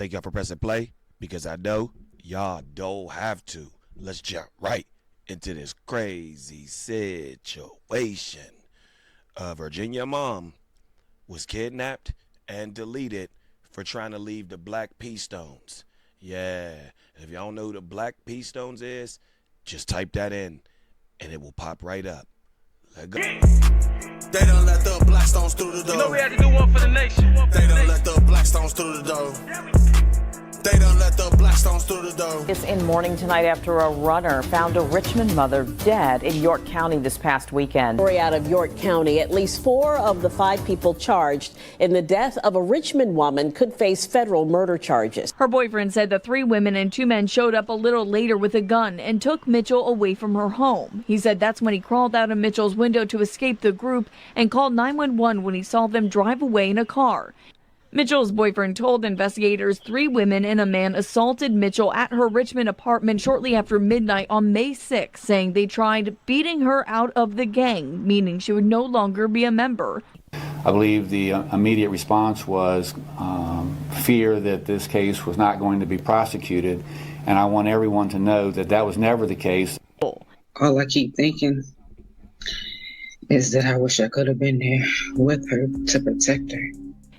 Thank y'all for pressing play because I know y'all don't have to. Let's jump right into this crazy situation. A Virginia mom was kidnapped and deleted for trying to leave the Black P Stones. Yeah, if y'all don't know who the Black P Stones is, just type that in and it will pop right up. Let's go. They don't let the Blackstones through the door. You know we had to do one for the nation. They don't let the Blackstones through the door. They don't let the Blackstones through the door. It's in mourning tonight after a runner found a Richmond mother dead in York County this past weekend. Story out of York County. At least 4 of the 5 people charged in the death of a Richmond woman could face federal murder charges. Her boyfriend said the 3 women and 2 men showed up a little later with a gun and took Mitchell away from her home. He said that's when he crawled out of Mitchell's window to escape the group and called 911 when he saw them drive away in a car. Mitchell's boyfriend told investigators 3 women and a man assaulted Mitchell at her Richmond apartment shortly after midnight on May 6, saying they tried beating her out of the gang, meaning she would no longer be a member. I believe the immediate response was fear that this case was not going to be prosecuted, and I want everyone to know that that was never the case. All I keep thinking is that I wish I could have been there with her to protect her.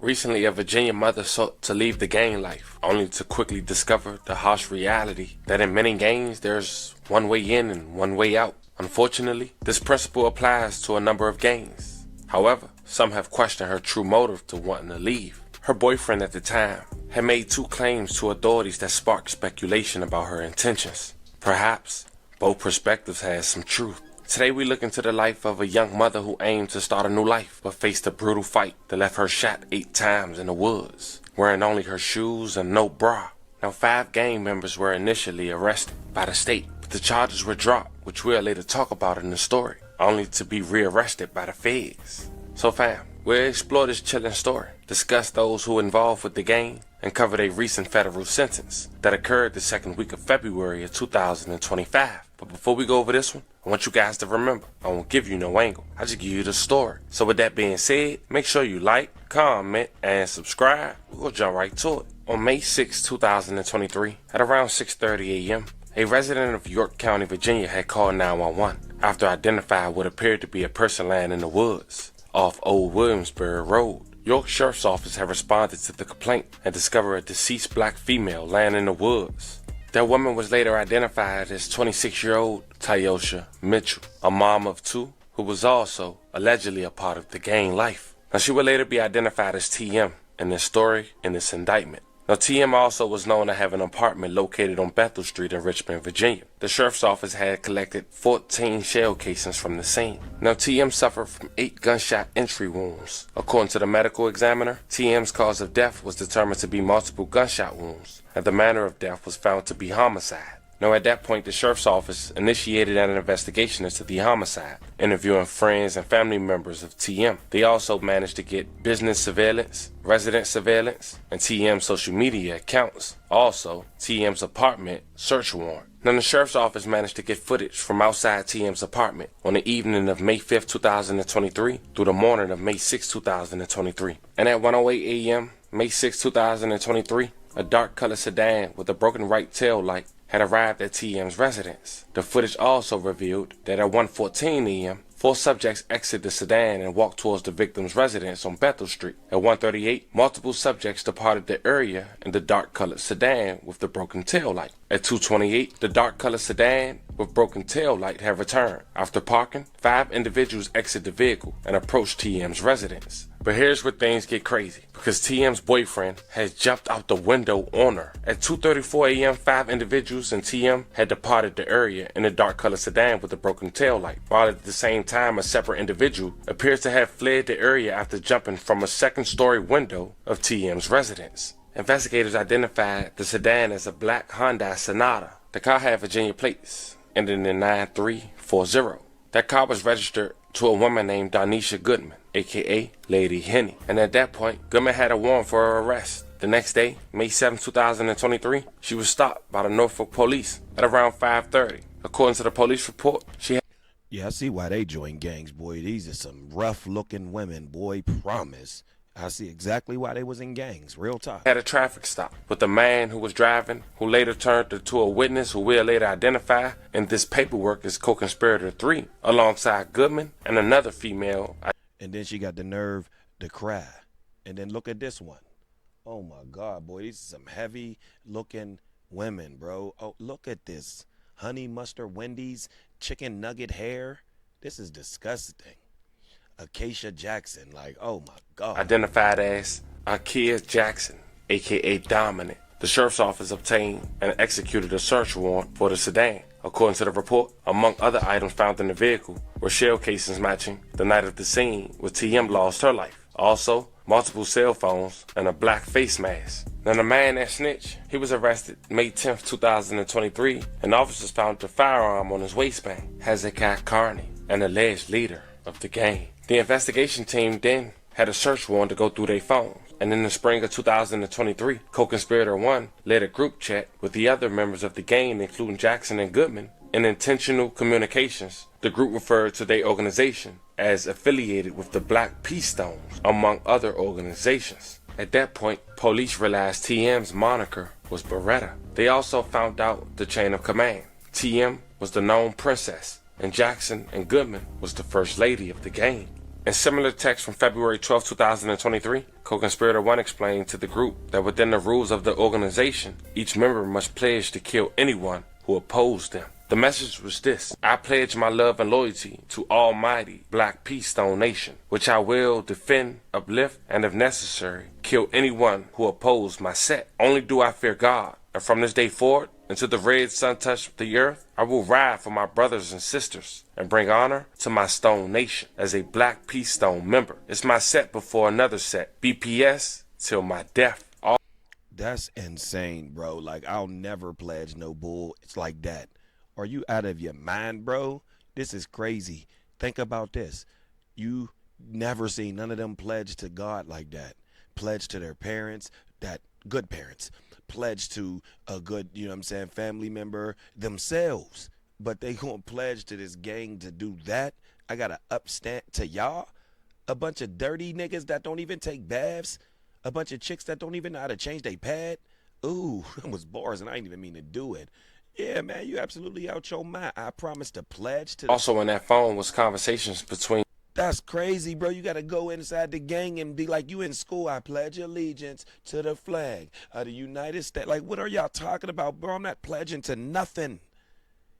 Recently, a Virginia mother sought to leave the gang life, only to quickly discover the harsh reality that in many gangs there's one way in and one way out. Unfortunately, this principle applies to a number of gangs. However, some have questioned her true motive to wanting to leave. Her boyfriend at the time had made 2 claims to authorities that sparked speculation about her intentions. Perhaps both perspectives had some truth. Today we look into the life of a young mother who aimed to start a new life, but faced a brutal fight that left her shot 8 times in the woods, wearing only her shoes and no bra. Now 5 gang members were initially arrested by the state, but the charges were dropped, which we'll later talk about in the story, only to be rearrested by the feds. So fam, we'll explore this chilling story, discuss those who involved with the gang, and cover a recent federal sentence that occurred the 2nd week of February of 2025. But before we go over this one, I want you guys to remember, I won't give you no angle, I just give you the story. So with that being said, make sure you like, comment, and subscribe. We'll jump right to it. On May 6, 2023, at around 6:30 a.m., a resident of York County, Virginia had called 911 after identified what appeared to be a person lying in the woods off Old Williamsburg Road. York Sheriff's Office had responded to the complaint and discovered a deceased black female lying in the woods. That woman was later identified as 26-year-old Tyosha Mitchell, a mom of 2, who was also allegedly a part of the gang life. Now she would later be identified as TM in this story in this indictment. Now TM also was known to have an apartment located on Bethel Street in Richmond, Virginia. The Sheriff's Office had collected 14 shell casings from the scene. Now TM suffered from 8 gunshot entry wounds. According to the medical examiner, TM's cause of death was determined to be multiple gunshot wounds, and the manner of death was found to be homicide. Now at that point, the Sheriff's Office initiated an investigation into the homicide, interviewing friends and family members of TM. They also managed to get business surveillance, resident surveillance, and TM's social media accounts. Also, TM's apartment search warrant. Now the Sheriff's Office managed to get footage from outside TM's apartment on the evening of May 5, 2023 through the morning of May 6, 2023. And at 1:08 a.m., May 6, 2023, a dark colored sedan with a broken right tail light had arrived at TM's residence. The footage also revealed that at 1:14 a.m., 4 subjects exited the sedan and walked towards the victim's residence on Bethel Street. At 1:38, multiple subjects departed the area in the dark-colored sedan with the broken tail light. At 2:28, the dark-colored sedan with broken tail light had returned. After parking, 5 individuals exited the vehicle and approached TM's residence. But here's where things get crazy, because TM's boyfriend has jumped out the window on her. At 2:34 a.m., 5 individuals and TM had departed the area in a dark-colored sedan with a broken tail light, while at the same time a separate individual appears to have fled the area after jumping from a second-story window of TM's residence. Investigators identified the sedan as a black Hyundai Sonata. The car had Virginia plates, ending in 9340. That car was registered to a woman named Donisha Goodman, aka Lady Henny, and at that point, Goodman had a warrant for her arrest. The next day, May 7, 2023, she was stopped by the Norfolk police at around 5:30. According to the police report, she had... Yeah, I see why they join gangs, boy. These are some rough-looking women, boy, promise. I see exactly why they was in gangs. Real talk. Had a traffic stop with a man who was driving, who later turned into a witness who we'll later identify in this paperwork as co-conspirator 3, alongside Goodman and another female. And then she got the nerve to cry. And then look at this one. Oh my God, boy, these are some heavy looking women, bro. Oh, look at this. Honey mustard Wendy's chicken nugget hair. This is disgusting. Acacia Jackson, like, oh my God. Identified as Akia Jackson, aka Dominant. The sheriff's office obtained and executed a search warrant for the sedan. According to the report, among other items found in the vehicle were shell casings matching the night of the scene where TM lost her life. Also, multiple cell phones and a black face mask. Now the man that snitched, he was arrested May 10th, 2023, and officers found the firearm on his waistband. Hezekiah Carney, an alleged leader of the gang. The investigation team then had a search warrant to go through their phones. And in the spring of 2023, co-conspirator 1 led a group chat with the other members of the gang, including Jackson and Goodman. In intentional communications, the group referred to their organization as affiliated with the Black Peace Stones, among other organizations. At that point, police realized TM's moniker was Beretta. They also found out the chain of command. TM was the known princess, and Jackson and Goodman was the first lady of the gang. In similar text from February 12, 2023, co-conspirator 1 explained to the group that within the rules of the organization, each member must pledge to kill anyone who opposed them. The message was this: I pledge my love and loyalty to Almighty Black Peace Stone Nation, which I will defend, uplift, and if necessary, kill anyone who oppose my set. Only do I fear God, and from this day forward, until the red sun touch the earth, I will ride for my brothers and sisters and bring honor to my Stone Nation as a Black Peace Stone member. It's my set before another set. BPS till my death. That's insane, bro. Like, I'll never pledge no bull. It's like that. Are you out of your mind, bro? This is crazy. Think about this. You never seen none of them pledge to God like that. Pledge to their parents, that good parents. Pledge to a good, you know what I'm saying, family member themselves. But they gonna pledge to this gang to do that? I gotta upstand to y'all? A bunch of dirty niggas that don't even take baths? A bunch of chicks that don't even know how to change their pad? Ooh, that was bars and I didn't even mean to do it. Yeah, man, you absolutely out your mind. I promise to pledge to... Also in that phone was conversations between... That's crazy, bro. You got to go inside the gang and be like, you in school, I pledge allegiance to the flag of the United States. Like, what are y'all talking about, bro? I'm not pledging to nothing.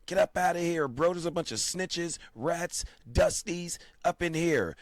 Get up out of here, bro. There's a bunch of snitches, rats, dusties up in here.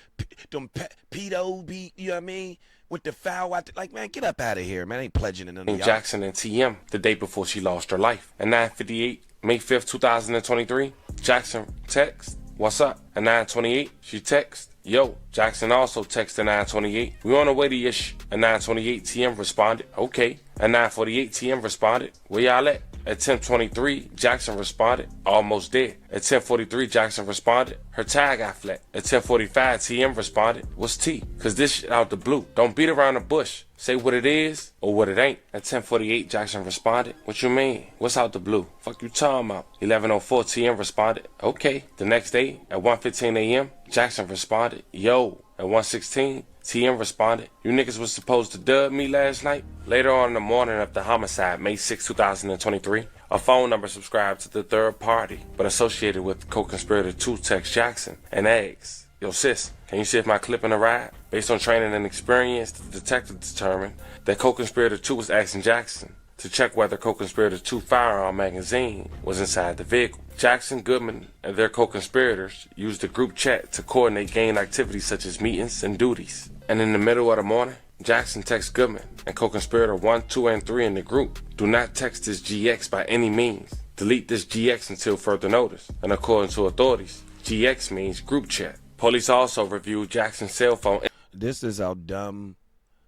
Them pedo, you know what I mean? With the foul out, like, man, get up out of here, man. I ain't pledging to none of y'all. Jackson and TM the day before she lost her life. At 9:58, May 5th, 2023, Jackson text, "What's up?" At 9:28, she text, "Yo." Jackson also texted at 9:28, "We on the way to your At 9:28, TM responded, "Okay." At 9:48, TM responded, "Where y'all at?" At 10:23, Jackson responded, "Almost there." At 10:43, Jackson responded, "Her tag got flat." At 10:45, TM responded, "What's T? Cause this shit out the blue. Don't beat around the bush. Say what it is or what it ain't." At 10:48, Jackson responded, "What you mean? What's out the blue? Fuck you talking about?" 11:04, TM responded, "Okay." The next day, at 1:15 a.m., Jackson responded, "Yo." At 1:16, TM responded, "You niggas was supposed to dub me last night?" Later on in the morning of the homicide, May 6, 2023, a phone number subscribed to the third party, but associated with co-conspirator 2 text Jackson and asks, "Yo sis, can you see if my clip in the ride?" Based on training and experience, the detective determined that co-conspirator 2 was asking Jackson to check whether co-conspirator 2 firearm magazine was inside the vehicle. Jackson, Goodman, and their co-conspirators used the group chat to coordinate gang activities such as meetings and duties. And in the middle of the morning, Jackson texts Goodman and co-conspirator 1, 2, and 3 in the group, "Do not text this GX by any means. Delete this GX until further notice." And according to authorities, GX means group chat. Police also reviewed Jackson's cell phone. This is how dumb,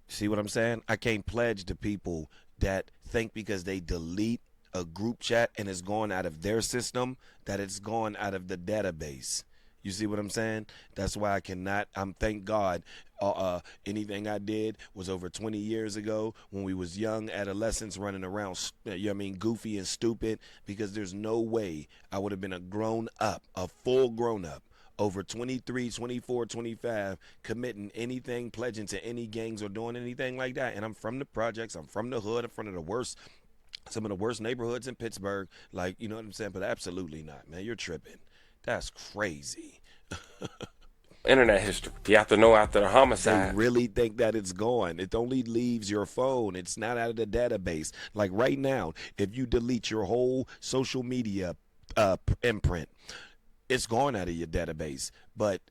see what I'm saying? I can't pledge to people that think because they delete a group chat and it's going out of their system that it's going out of the database. You see what I'm saying? That's why I cannot. Thank God. Anything I did was over 20 years ago when we was young adolescents running around, you know what I mean, goofy and stupid, because there's no way I would have been a grown up, a full grown up, over 23, 24, 25 committing anything, pledging to any gangs or doing anything like that. And I'm from the projects. I'm from the hood. I'm from some of the worst neighborhoods in Pittsburgh. Like, you know what I'm saying? But absolutely not, man. You're tripping. That's crazy. Internet history. You have to know after the homicide. They really think that it's gone. It only leaves your phone. It's not out of the database. Like right now, if you delete your whole social media imprint, it's gone out of your database. But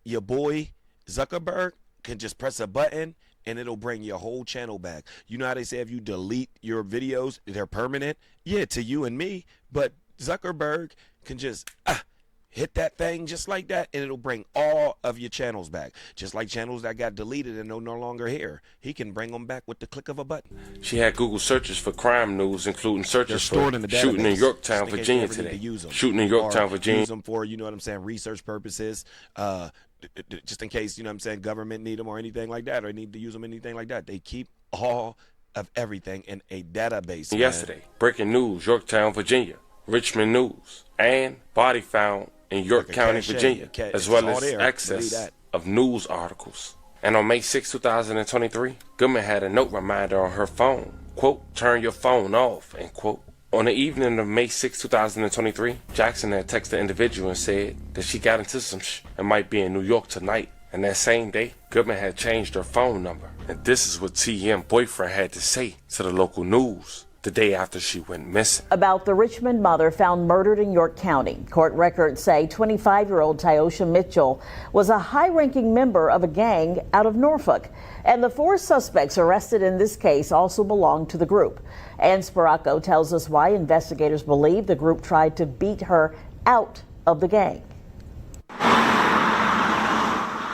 your boy Zuckerberg can just press a button and it'll bring your whole channel back. You know how they say if you delete your videos, they're permanent? Yeah, to you and me. But Zuckerberg can just hit that thing just like that, and it'll bring all of your channels back. Just like channels that got deleted and no longer here. He can bring them back with the click of a button. She had Google searches for crime news, including searches stored for in the shooting in database, Yorktown, just in case Virginia you ever need today. to use them. Shooting in Yorktown, Or Virginia. use them for, you know what I'm saying, research purposes. Just in case, you know what I'm saying, government need them or anything like that, or need to use them anything like that. They keep all of everything in a database. Yesterday, breaking news, Yorktown, Virginia. Richmond News, and body found in York County, Virginia, as well as access of news articles. And on May 6, 2023, Goodman had a note reminder on her phone, quote, turn your phone off, end quote. On the evening of May 6, 2023, Jackson had texted the individual and said that she got into some and might be in New York tonight. And that same day, Goodman had changed her phone number. And this is what TM boyfriend had to say to the local news the day after she went missing. About the Richmond mother found murdered in York County. Court records say 25-year-old Tyosha Mitchell was a high-ranking member of a gang out of Norfolk. And the 4 suspects arrested in this case also belong to the group. Ann Sparaco tells us why investigators believe the group tried to beat her out of the gang.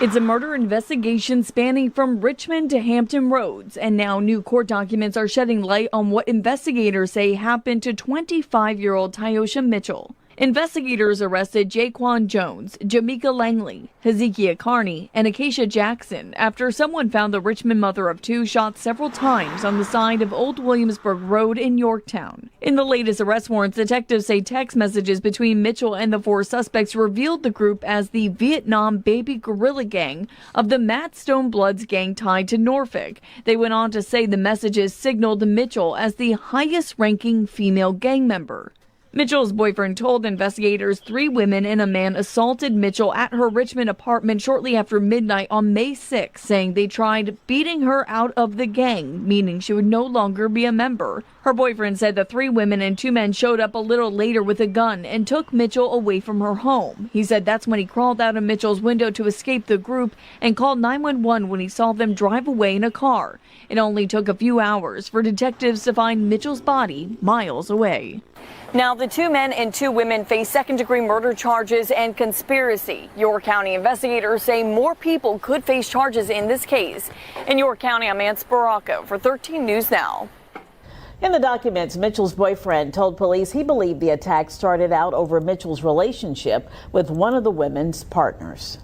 It's a murder investigation spanning from Richmond to Hampton Roads, and now new court documents are shedding light on what investigators say happened to 25-year-old Tyosha Mitchell. Investigators arrested Jaquan Jones, Jamaica Langley, Hezekiah Carney, and Acacia Jackson after someone found the Richmond mother of 2 shot several times on the side of Old Williamsburg Road in Yorktown. In the latest arrest warrants, detectives say text messages between Mitchell and the 4 suspects revealed the group as the Vietnam Baby Guerrilla Gang of the Matt Stone Bloods gang tied to Norfolk. They went on to say the messages signaled Mitchell as the highest-ranking female gang member. Mitchell's boyfriend told investigators 3 women and a man assaulted Mitchell at her Richmond apartment shortly after midnight on May 6, saying they tried beating her out of the gang, meaning she would no longer be a member. Her boyfriend said the 3 women and 2 men showed up a little later with a gun and took Mitchell away from her home. He said that's when he crawled out of Mitchell's window to escape the group and called 911 when he saw them drive away in a car. It only took a few hours for detectives to find Mitchell's body miles away. Now, the 2 men and 2 women face second-degree murder charges and conspiracy. York County investigators say more people could face charges in this case. In York County, I'm Ann Sparaco for 13 News Now. In the documents, Mitchell's boyfriend told police he believed the attack started out over Mitchell's relationship with one of the women's partners.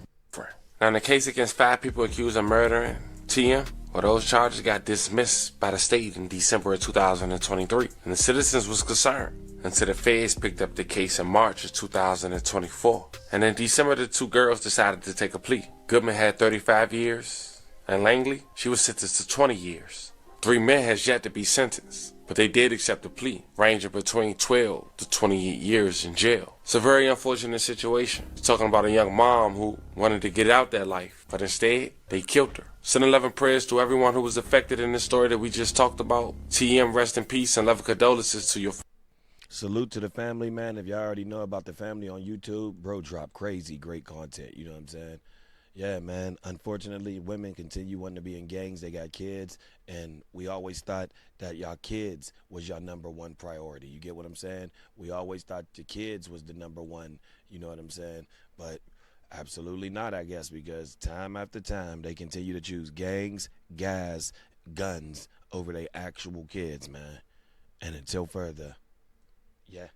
Now, in the case against 5 people accused of murdering TM, well, those charges got dismissed by the state in December of 2023, and the citizens was concerned until the feds picked up the case in March of 2024. And in December, the 2 girls decided to take a plea. Goodman had 35 years, and Langley, she was sentenced to 20 years. 3 men has yet to be sentenced, but they did accept a plea, ranging between 12 to 28 years in jail. It's a very unfortunate situation. It's talking about a young mom who wanted to get out that life, but instead, they killed her. Send 11 prayers to everyone who was affected in this story that we just talked about. TM, rest in peace, and love and condolences to your Salute to the family, man. If y'all already know about the family on YouTube, bro, drop crazy great content. You know what I'm saying? Yeah, man. Unfortunately, women continue wanting to be in gangs. They got kids, and we always thought that y'all kids was your #1 priority. You get what I'm saying? We always thought your kids was the #1. You know what I'm saying? But absolutely not, I guess, because time after time, they continue to choose gangs, guys, guns over their actual kids, man. And until further, yeah.